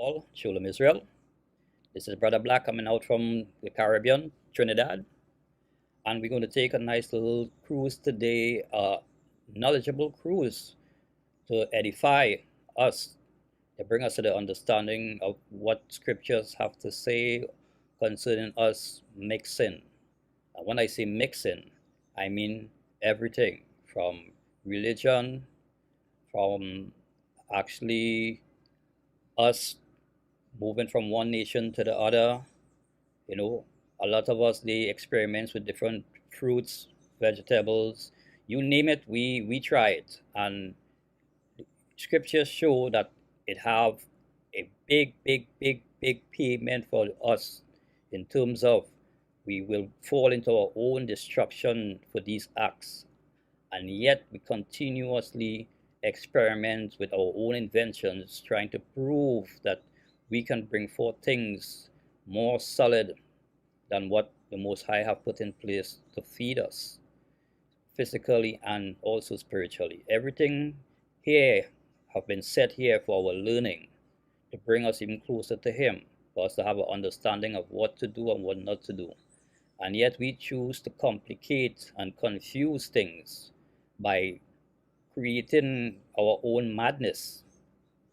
all, Shalom Israel. This is Brother Black coming out from the Caribbean, Trinidad, and we're going to take a nice little cruise today, a knowledgeable cruise to edify us, to bring us to the understanding of what scriptures have to say concerning us mixing. And when I say mixing, I mean everything from religion, from actually us moving from one nation to the other. You know, a lot of us, they experiments with different fruits, vegetables, you name it, we try it. And scriptures show that it have a big payment for us in terms of we will fall into our own destruction for these acts, and yet we continuously experiment with our own inventions trying to prove that we can bring forth things more solid than what the Most High have put in place to feed us physically and also spiritually. Everything here have been set here for our learning, to bring us even closer to Him, for us to have an understanding of what to do and what not to do. And yet we choose to complicate and confuse things by creating our own madness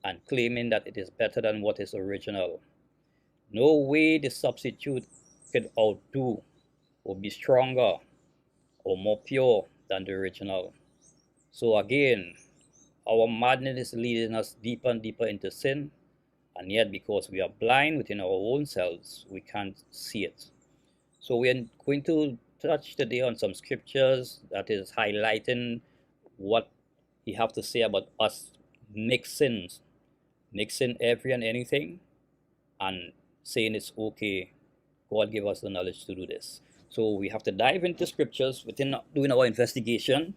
and claiming that it is better than what is original. No way the substitute could outdo or be stronger or more pure than the original. So again, our madness is leading us deeper and deeper into sin, and yet because we are blind within our own selves, we can't see it. So we are going to touch today on some scriptures that is highlighting what he have to say about us mixing every and anything, and saying it's okay. God give us the knowledge to do this. So we have to dive into scriptures within doing our investigation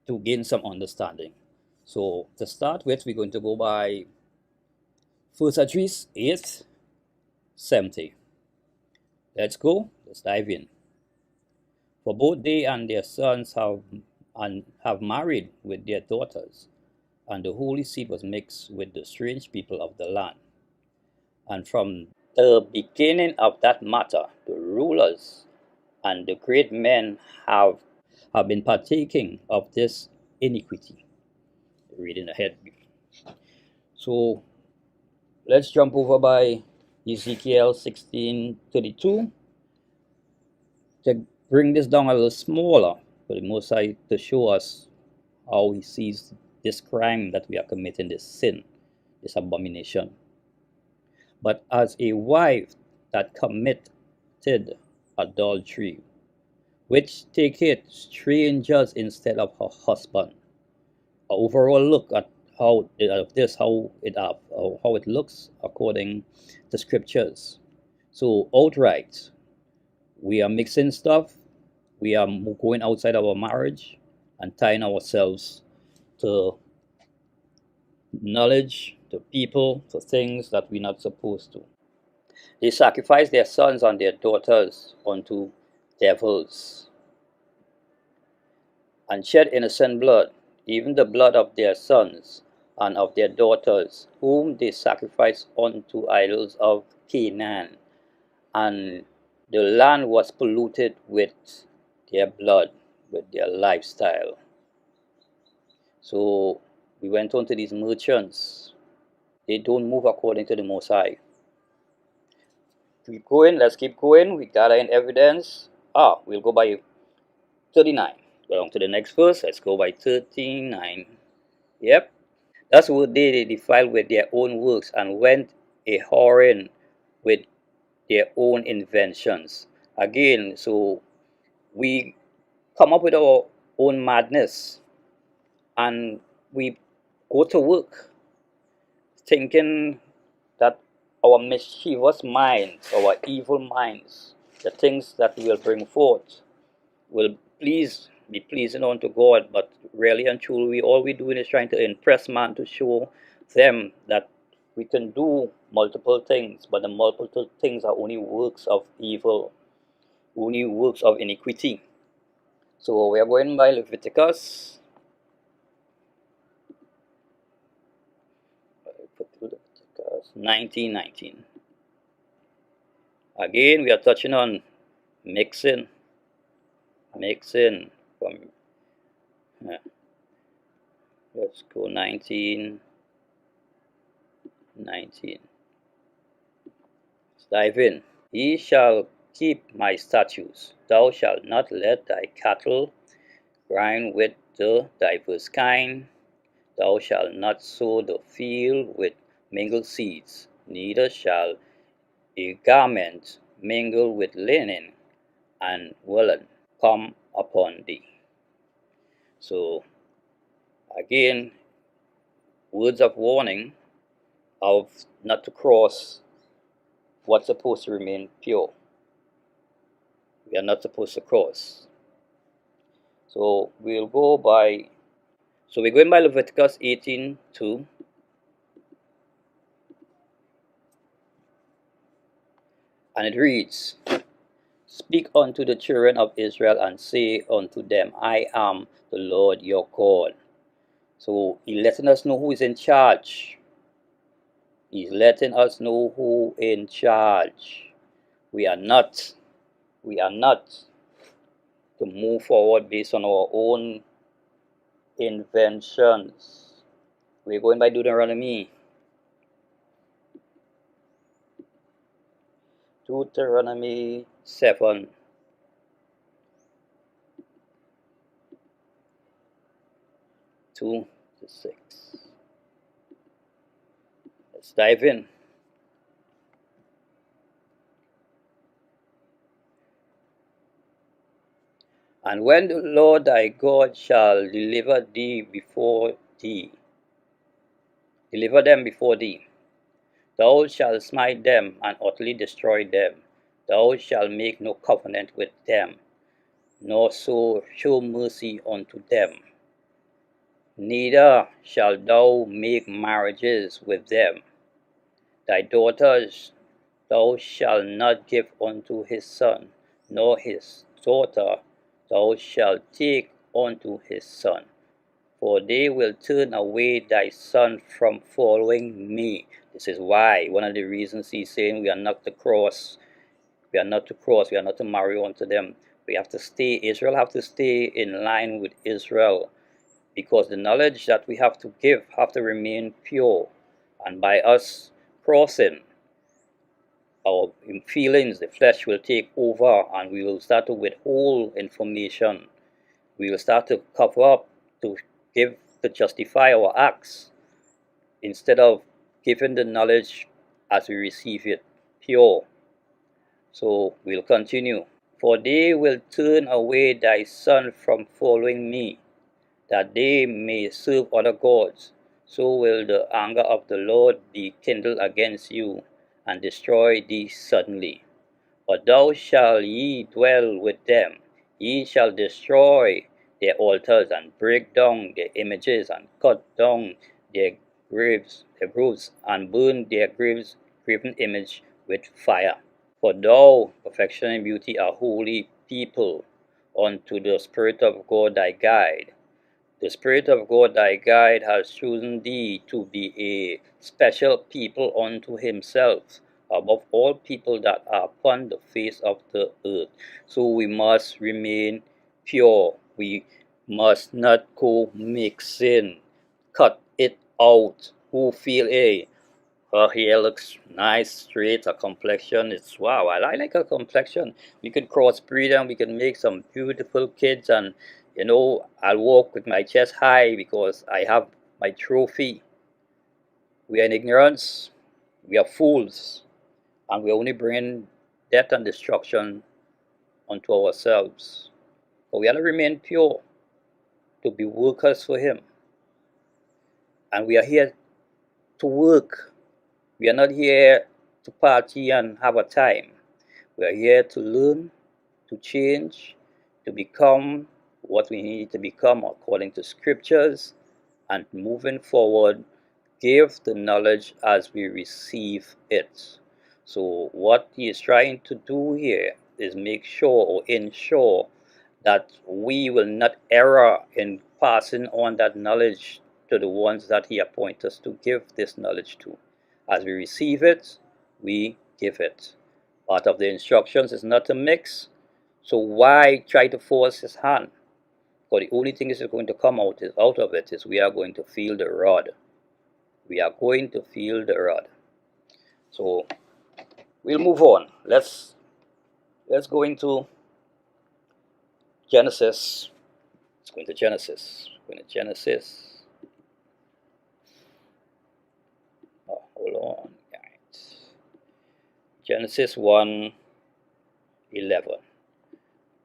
to gain some understanding. So to start with, we're going to go by 1 Esdras 8:70. Let's go. Let's dive in. For both they and their sons have married with their daughters, and the holy seed was mixed with the strange people of the land. And from the beginning of that matter, the rulers and the great men have been partaking of this iniquity. Reading ahead. So let's jump over by Ezekiel 16:32 to bring this down a little smaller for the Most High to show us how he sees this crime that we are committing, this sin, this abomination. But as a wife that committed adultery, which taketh strangers instead of her husband. An overall look at how it looks according to scriptures. So outright, we are mixing stuff. We are going outside our marriage and tying ourselves to knowledge, to people, to things that we're not supposed to. They sacrifice their sons and their daughters unto devils, and shed innocent blood, even the blood of their sons and of their daughters, whom they sacrificed unto idols of Canaan. And the land was polluted with their blood, with their lifestyle. So we went on to these merchants. They don't move according to the Most High. Keep going, let's keep going. We gather in evidence. We'll go by 39. Go on to the next verse. Let's go by 39. Yep. That's what they defiled with their own works and went a whoring with their own inventions. Again, so we come up with our own madness and we go to work thinking that our mischievous minds, our evil minds, the things that we will bring forth will be pleasing unto God, but really and truly all we're doing is trying to impress man, to show them that we can do multiple things, but the multiple things are only works of evil, only works of iniquity. So we are going by Leviticus. That's 1919. Again, we are touching on mixing from, let's go 1919. Let's dive in. Ye shall keep my statutes. Thou shalt not let thy cattle grind with the divers kind. Thou shalt not sow the field with mingled seeds, neither shall a garment mingle with linen and woolen come upon thee. So again, words of warning of not to cross what's supposed to remain pure. We are not supposed to cross. So we're going by Leviticus 18:2. And it reads, Speak unto the children of Israel and say unto them, I am the Lord your God. So he's letting us know who is in charge. He's letting us know who in charge. We are not to move forward based on our own inventions. We're going by Deuteronomy 7. Two to 6. Let's dive in. And when the Lord thy God shall deliver them before thee, thou shalt smite them and utterly destroy them. Thou shalt make no covenant with them, nor so show mercy unto them. Neither shalt thou make marriages with them. Thy daughters thou shalt not give unto his son, nor his daughter thou shalt take unto his son. For they will turn away thy son from following me. This is why, one of the reasons he's saying we are not to cross. We are not to marry unto them. We have to stay, Israel have to stay in line with Israel. Because the knowledge that we have to give have to remain pure. And by us crossing, our feelings, the flesh will take over, and we will start to withhold information. We will start to cover up to justify our acts instead of giving the knowledge as we receive it pure. So we'll continue. For they will turn away thy son from following me, that they may serve other gods. So will the anger of the Lord be kindled against you, and destroy thee suddenly. But thou shalt ye dwell with them. Ye shall destroy their altars, and break down their images, and cut down their groves, and burn their graven image with fire. For thou, perfection and beauty, are holy people unto the Spirit of God thy guide. The Spirit of God thy guide has chosen thee to be a special people unto himself, above all people that are upon the face of the earth. So we must remain pure. We must not go mixing. Cut it out. Who feel her hair looks nice, straight, her complexion is wow. I like her complexion. We could crossbreed and we can make some beautiful kids, and I'll walk with my chest high because I have my trophy. We are in ignorance, we are fools, and we only bring death and destruction unto ourselves. But we have to remain pure, to be workers for him. And we are here to work. We are not here to party and have a time. We are here to learn, to change, to become what we need to become according to scriptures, and moving forward, give the knowledge as we receive it. So what he is trying to do here is make sure or ensure that we will not err in passing on that knowledge to the ones that he appoints us to give this knowledge to. As we receive it, we give it. Part of the instructions is not to mix. So why try to force his hand? Because the only thing is going to come out of it is we are going to feel the rod. We are going to feel the rod. So we'll move on. Let's go into Genesis. Let's go into Genesis. Go into Genesis. Oh, hold on. Right. Genesis 1:11.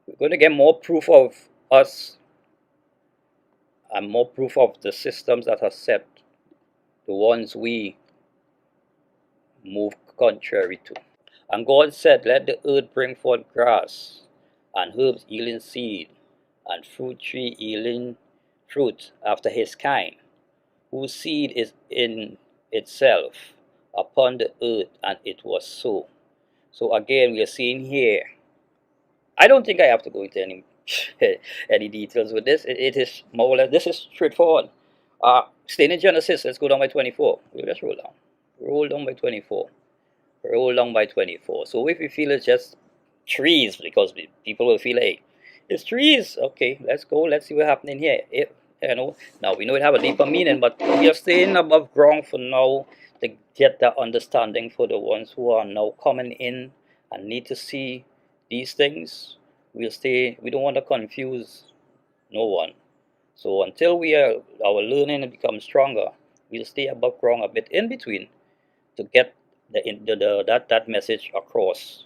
We're going to get more proof of us and more proof of the systems that are set, the ones we move contrary to. And God said, let the earth bring forth grass, and herbs yielding seed, and fruit tree yielding fruit after his kind, whose seed is in itself upon the earth, and it was so. So again, we are seeing here, I don't think I have to go into any any details with this. It is more or less, this is straightforward. Staying in Genesis, let's go down by 24. We'll just roll down. Roll down by 24. Roll down by 24. So if we feel it's just trees, because people will feel, hey, it's trees. Okay, let's go. Let's see what's happening here. Now we know it have a deeper meaning, but we are staying above ground for now to get that understanding for the ones who are now coming in and need to see these things. We'll stay. We don't want to confuse no one. So until our learning becomes stronger, we'll stay above ground a bit in between to get that message across,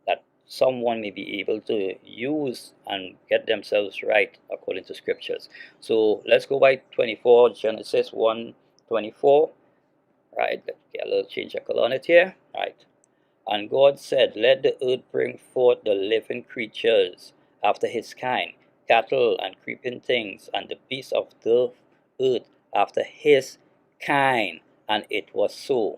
that someone may be able to use and get themselves right according to scriptures. So let's go by 24, Genesis 1:24. Right, let's get a little change of color on it here. Right. And God said, let the earth bring forth the living creatures after his kind, cattle and creeping things, and the beasts of the earth after his kind. And it was so.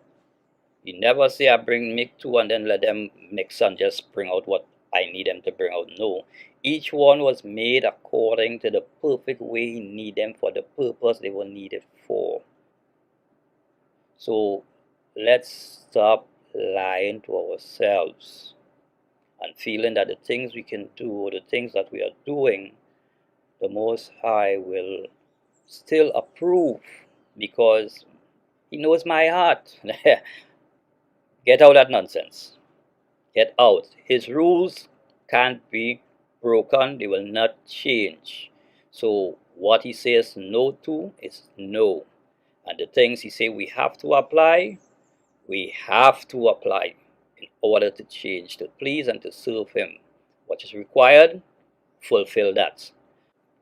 You never say I bring make two and then let them mix and just bring out what I need them to bring out. No. Each one was made according to the perfect way he need them for the purpose they were needed for. So let's stop lying to ourselves and feeling that the things we can do or the things that we are doing, the Most High will still approve because he knows my heart. Get out that nonsense. Get out. His rules can't be broken, they will not change. So what he says no to is no. And the things he says we have to apply, we have to apply in order to change, to please and to serve him. What is required, fulfill that.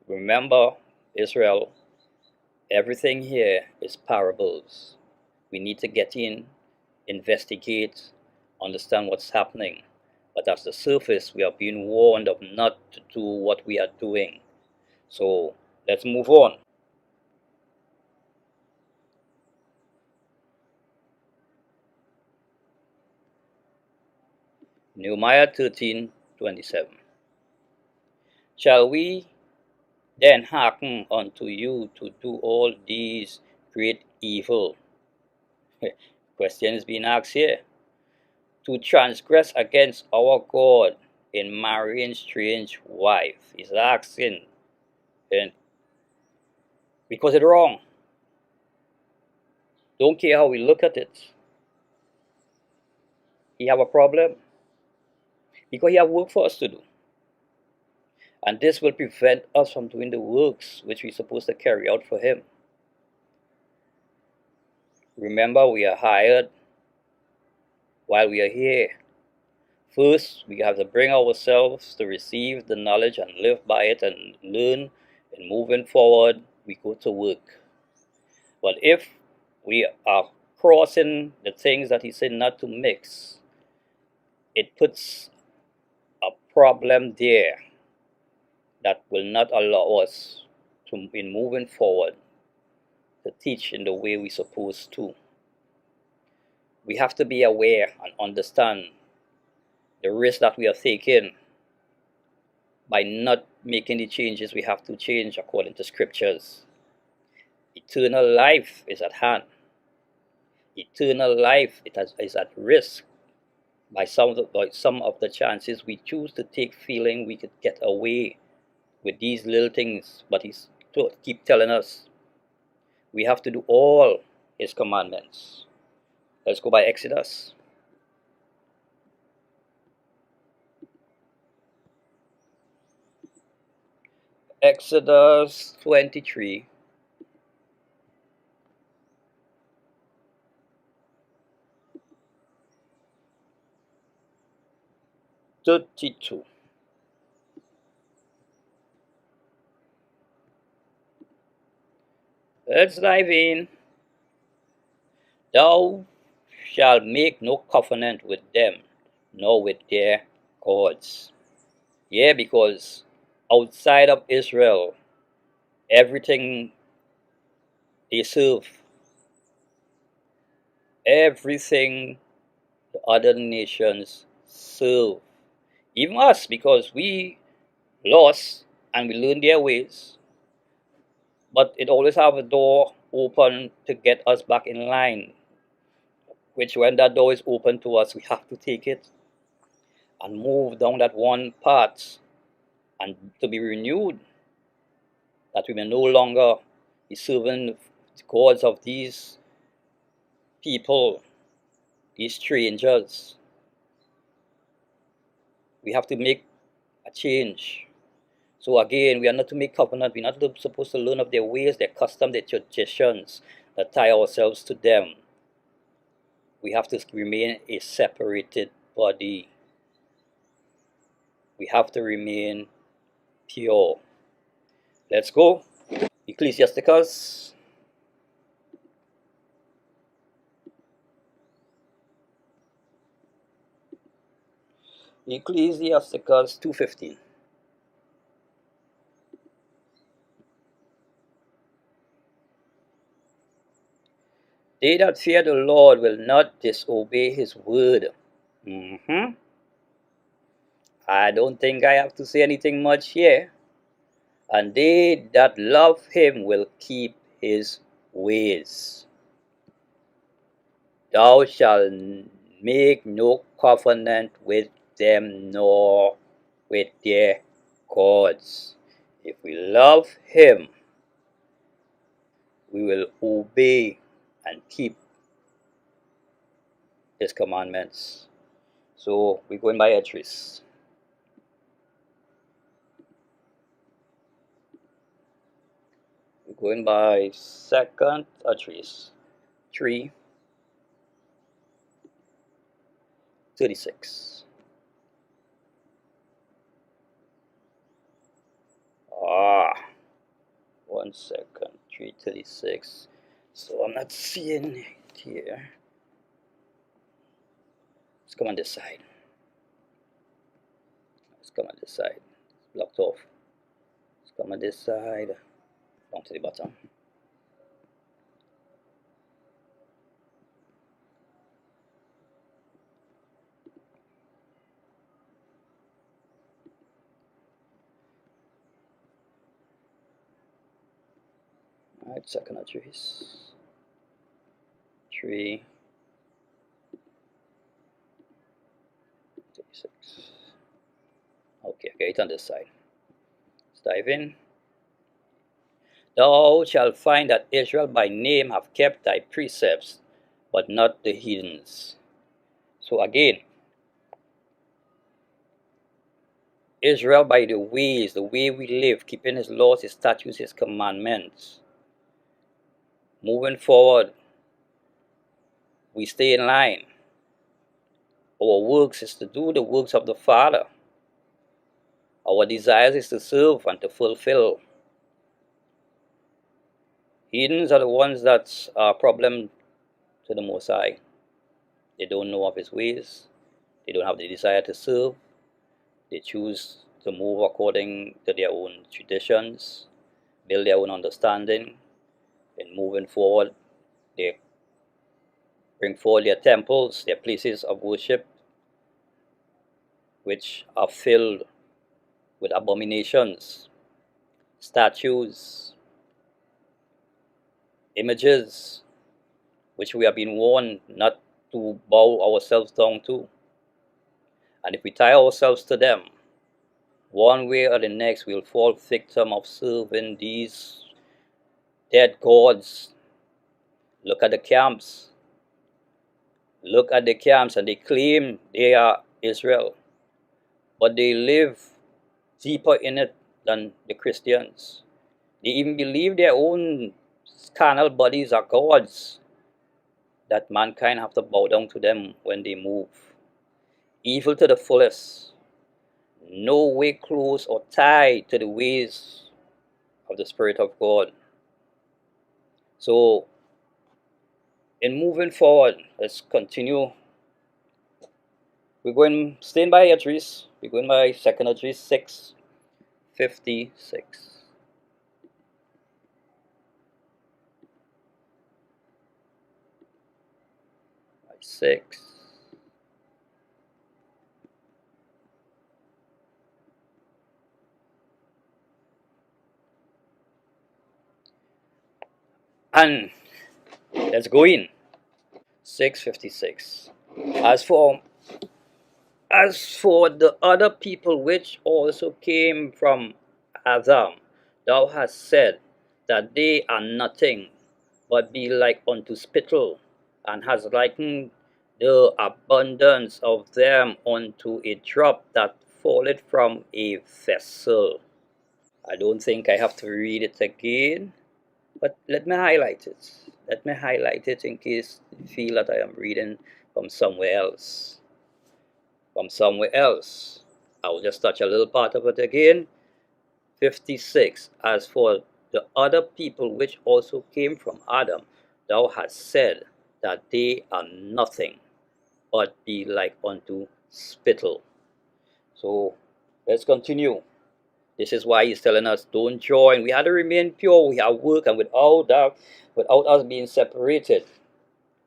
Remember, Israel, everything here is parables. We need to get in, investigate, understand what's happening. But at the surface, we are being warned of not to do what we are doing. So let's move on. Nehemiah 13:27. Shall we then hearken unto you to do all these great evil? Question is being asked here. To transgress against our God in marrying strange wife. He's asking, and because it's wrong. Don't care how we look at it. He have a problem because he have work for us to do. And this will prevent us from doing the works which we're supposed to carry out for him. Remember, we are hired while we are here. First, we have to bring ourselves to receive the knowledge and live by it and learn, and moving forward, we go to work. But if we are crossing the things that he said not to mix, it puts a problem there that will not allow us to, in moving forward, to teach in the way we're supposed to. We have to be aware and understand the risk that we are taking by not making the changes we have to change according to scriptures. Eternal life is at hand. Eternal life is at risk by some of the chances we choose to take, feeling we could get away with these little things. But he's to keep telling us we have to do all his commandments. Let's go by Exodus. Exodus 23. 32. Let's dive in. Thou shalt make no covenant with them, nor with their gods. Yeah, because outside of Israel, everything they serve, everything the other nations serve, even us, because we lost and we learned their ways, but it always have a door open to get us back in line, which when that door is open to us, we have to take it and move down that one path and to be renewed, that we may no longer be serving the gods of these people, these strangers. We have to make a change. So again, we are not to make covenant. We're not supposed to learn of their ways, their customs, their traditions, that tie ourselves to them. We have to remain a separated body. We have to remain pure. Let's go. Ecclesiasticus. Ecclesiasticus 2:15. They that fear the Lord will not disobey his word. I don't think I have to say anything much here. And they that love him will keep his ways. Thou shalt make no covenant with them, nor with their gods. If we love him, we will obey and keep his commandments. So we're going by adheres. We're going by second adheres. 3:36. 1 second. 3:36. So I'm not seeing it here. Let's come on this side. Let's come on this side. It's blocked off. Let's come on this side. Down to the bottom. Alright, second adheres. 3:36. Okay, it on this side. Let's dive in. Thou shalt find that Israel by name have kept thy precepts, but not the heathens. So again, Israel by the ways, the way we live, keeping his laws, his statutes, his commandments. Moving forward, we stay in line. Our works is to do the works of the Father. Our desires is to serve and to fulfill. Heathens are the ones that are a problem to the Most High. They don't know of his ways. They don't have the desire to serve. They choose to move according to their own traditions, build their own understanding. And moving forward, they bring forward their temples, their places of worship, which are filled with abominations, statues, images, which we have been warned not to bow ourselves down to. And if we tie ourselves to them, one way or the next we'll fall victim of serving these dead gods. Look at the camps. Look at the camps, and they claim they are Israel, but they live deeper in it than the Christians. They even believe their own carnal bodies are gods, that mankind have to bow down to them when they move. Evil to the fullest, no way close or tied to the ways of the Spirit of God. So, in moving forward, let's continue. We're going, staying by adheres, we're going by 2nd adheres 6:56. 6. And let's go in. 6:56. As for the other people which also came from Adam, thou hast said that they are nothing, but be like unto spittle, and has likened the abundance of them unto a drop that falleth from a vessel. I don't think I have to read it again, but let me highlight it. Let me highlight it in case you feel that I am reading from somewhere else. I will just touch a little part of it again. 56. As for the other people which also came from Adam, thou hast said that they are nothing, but be like unto spittle. So let's continue. This is why he's telling us, don't join. We have to remain pure. We have work, and without us being separated,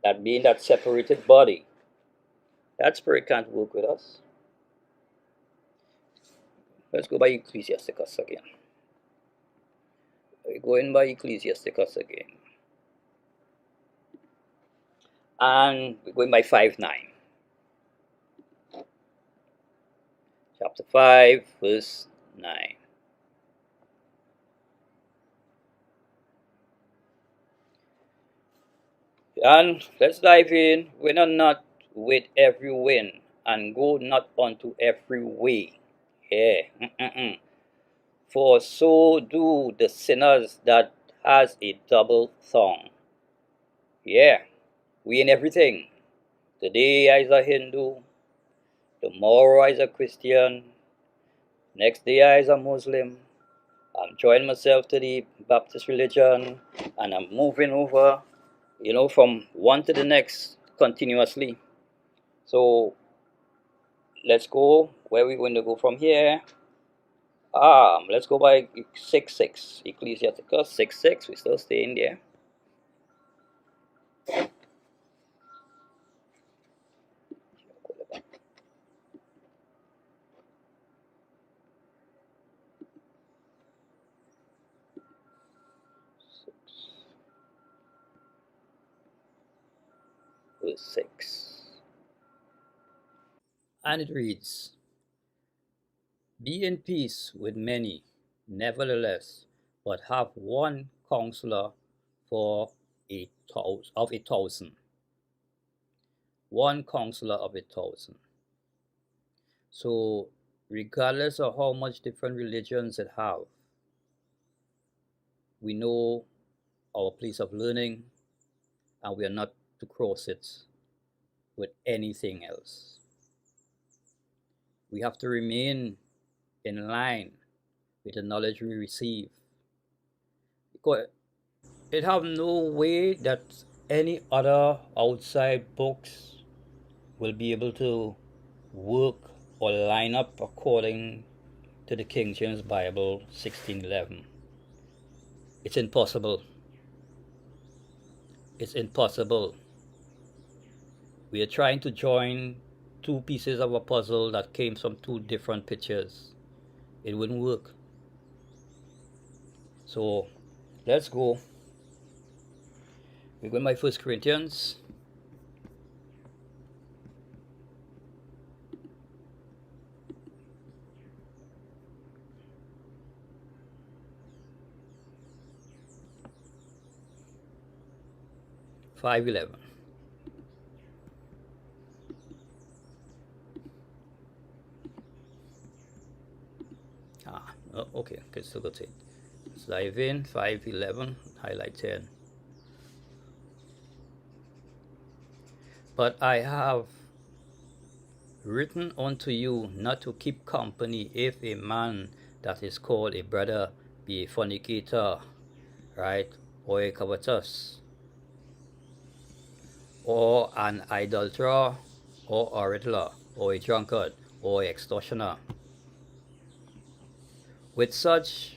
that being that separated body, that spirit can't work with us. Let's go by Ecclesiasticus again. We're going by Ecclesiasticus again. And we're going by 5:9. Chapter 5, verse 9. And let's dive in. Winnow not with every wind, and go not unto every way. Yeah. For so do the sinners that has a double tongue. Yeah. We in everything. Today I is a Hindu. Tomorrow I is a Christian. Next day I is a Muslim. I'm joining myself to the Baptist religion, and I'm moving over, from one to the next continuously. So let's go. Where are we going to go from here? Let's go by 6:6. Ecclesiasticus 6:6. We're still staying there. Verse 6. And it reads, be in peace with many, nevertheless, but have one counselor for of a thousand. One counselor of a thousand. So, regardless of how much different religions it have, we know our place of learning, and we are not to cross it with anything else. We have to remain in line with the knowledge we receive, because it have no way that any other outside books will be able to work or line up according to the King James Bible 1611. It's impossible. It's impossible. We are trying to join two pieces of a puzzle that came from two different pictures. It wouldn't work. So let's go. We're going by 1 Corinthians. Five 11. Okay, still got it. Let's dive in. 5:11, highlight 10. But I have written unto you not to keep company if a man that is called a brother be a fornicator, right, or a covetous, or an idolater, or a Redletter, or a drunkard, or an extortioner. With such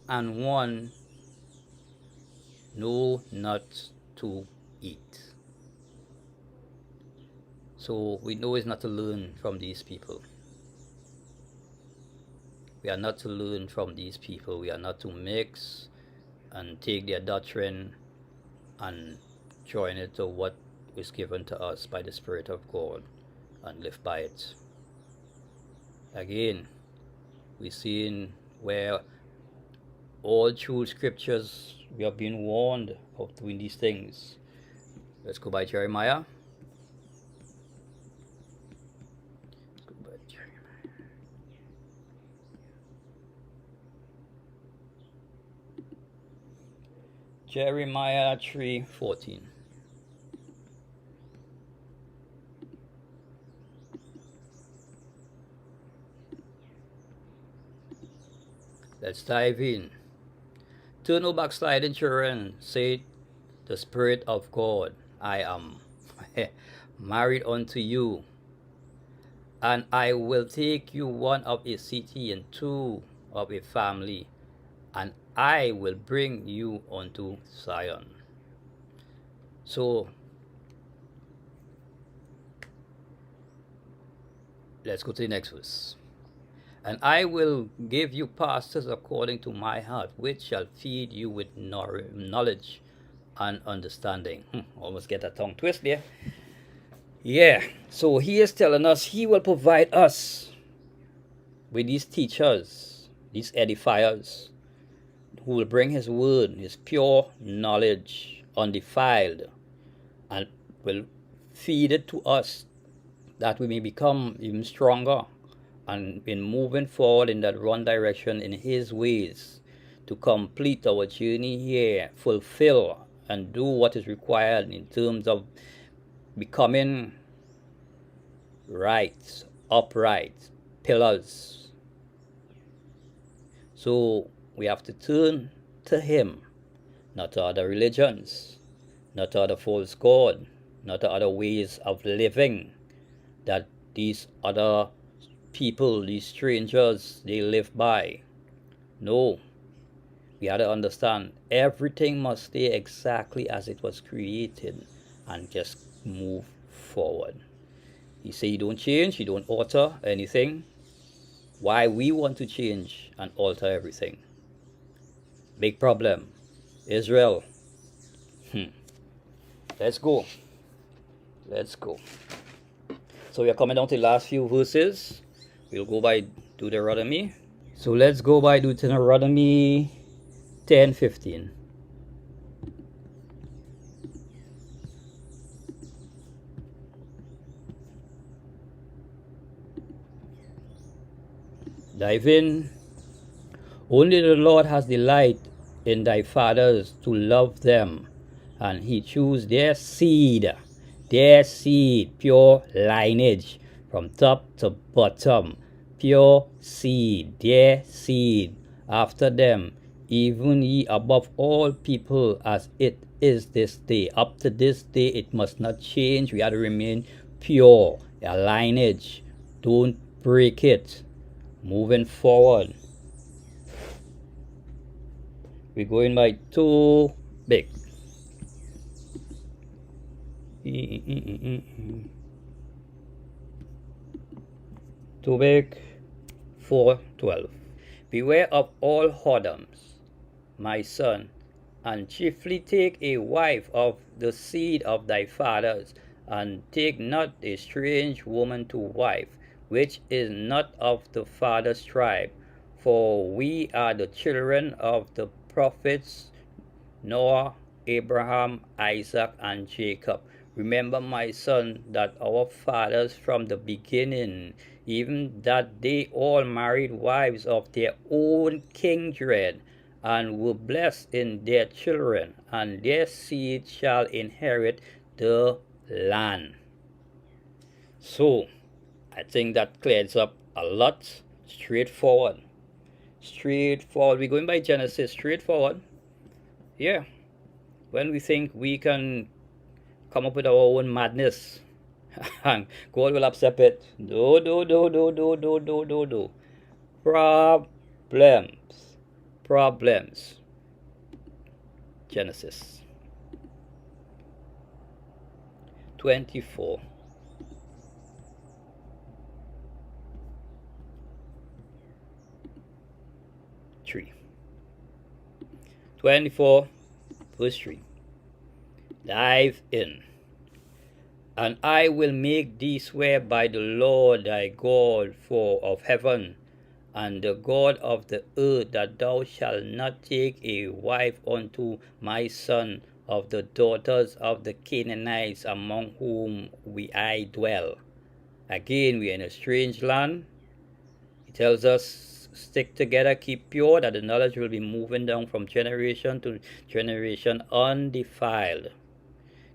and one know not to eat. So we know it's not to learn from these people. We are not to learn from these people. We are not to mix and take their doctrine and join it to what is given to us by the Spirit of God and live by it. Again, we see where all through scriptures we have been warned of doing these things. Let's go by Jeremiah. Jeremiah 3:14. Let's dive in. Turn no backsliding children, say the Spirit of God, I am married unto you, and I will take you one of a city and two of a family, and I will bring you unto Zion. So let's go to the next verse. And I will give you pastors according to my heart, which shall feed you with knowledge and understanding. Almost get a tongue twist there. Yeah, so he is telling us he will provide us with these teachers, these edifiers, who will bring his word, his pure knowledge, undefiled, and will feed it to us that we may become even stronger and in moving forward in that one direction in his ways to complete our journey here, fulfill and do what is required in terms of becoming right, upright pillars. So we have to turn to him, not to other religions, not to other false god, not to other ways of living that these other people, these strangers, they live by. No, we have to understand everything must stay exactly as it was created and just move forward. He said you don't change, you don't alter anything. Why we want to change and alter everything? Big problem. Israel. Let's go. So we are coming down to the last few verses. We'll go by Deuteronomy. So let's go by Deuteronomy 10:15. Dive in. Only the Lord has delight in thy fathers to love them, and he chose their seed, pure lineage, from top to bottom, pure seed, their seed, after them, even ye above all people, as it is this day. Up to this day, it must not change. We have to remain pure, a lineage. Don't break it. Moving forward. We're going by too big. Too big. 4:12. Beware of all whoredoms, my son, and chiefly take a wife of the seed of thy fathers, and take not a strange woman to wife, which is not of the father's tribe. For we are the children of the prophets Noah, Abraham, Isaac, and Jacob. Remember, my son, that our fathers from the beginning, even that they all married wives of their own kindred, and were blessed in their children, and their seed shall inherit the land. So, I think that clears up a lot. Straightforward. Straightforward. We're going by Genesis. Straightforward. Yeah. When we think we can come up with our own madness, and God will accept it. Do. Problems. Problems. Genesis 24. 3. 24 verse 3. Dive in. And I will make thee swear by the Lord thy God of heaven and the God of the earth, that thou shalt not take a wife unto my son of the daughters of the Canaanites among whom I dwell. Again, we are in a strange land. He tells us, stick together, keep pure, that the knowledge will be moving down from generation to generation undefiled.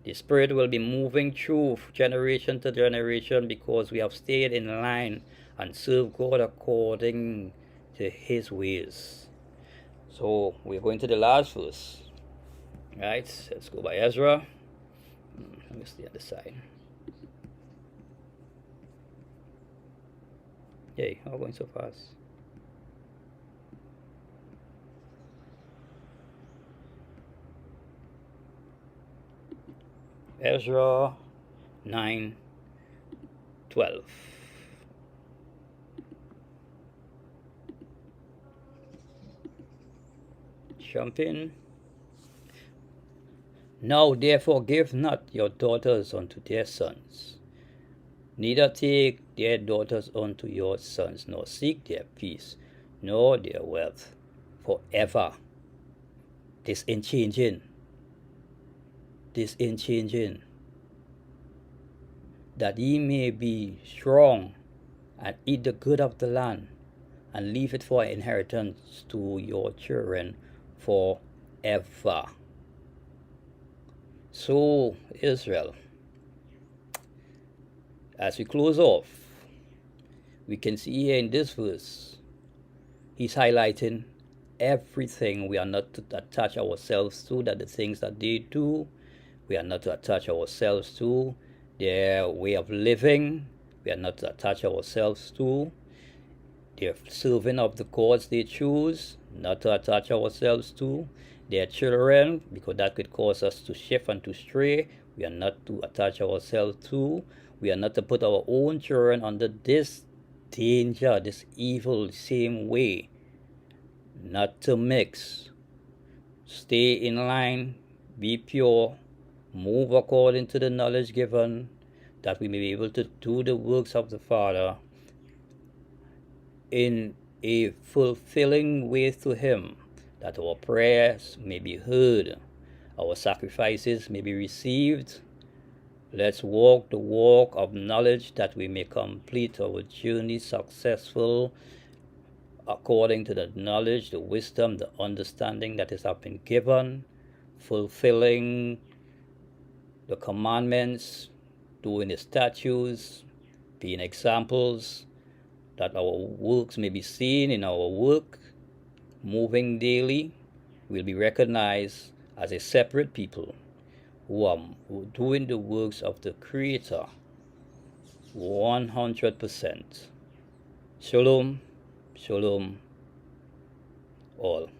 The Spirit will be moving through generation to generation because we have stayed in line and served God according to His ways. So we're going to the last verse. Right? Let's go by Ezra. Let me stay on the side. Yay, how going so fast? Ezra 9:12. Jump in. Now therefore give not your daughters unto their sons, neither take their daughters unto your sons, nor seek their peace, nor their wealth forever. This ain't changing. This ain't changing. That ye may be strong and eat the good of the land, and leave it for inheritance to your children forever. So, Israel, as we close off, we can see here in this verse, he's highlighting everything we are not to attach ourselves to, that the things that they do, we are not to attach ourselves to. Their way of living, we are not to attach ourselves to. Their serving of the gods they choose, not to attach ourselves to. Their children, because that could cause us to shift and to stray, we are not to attach ourselves to. We are not to put our own children under this danger, this evil, same way. Not to mix. Stay in line, be pure, move according to the knowledge given, that we may be able to do the works of the Father in a fulfilling way to Him, that our prayers may be heard, our sacrifices may be received. Let's walk the walk of knowledge, that we may complete our journey successful according to the knowledge, the wisdom, the understanding that has been given, fulfilling the commandments, doing the statutes, being examples, that our works may be seen in our work, moving daily. We'll be recognized as a separate people who are doing the works of the Creator 100%. Shalom, shalom, all.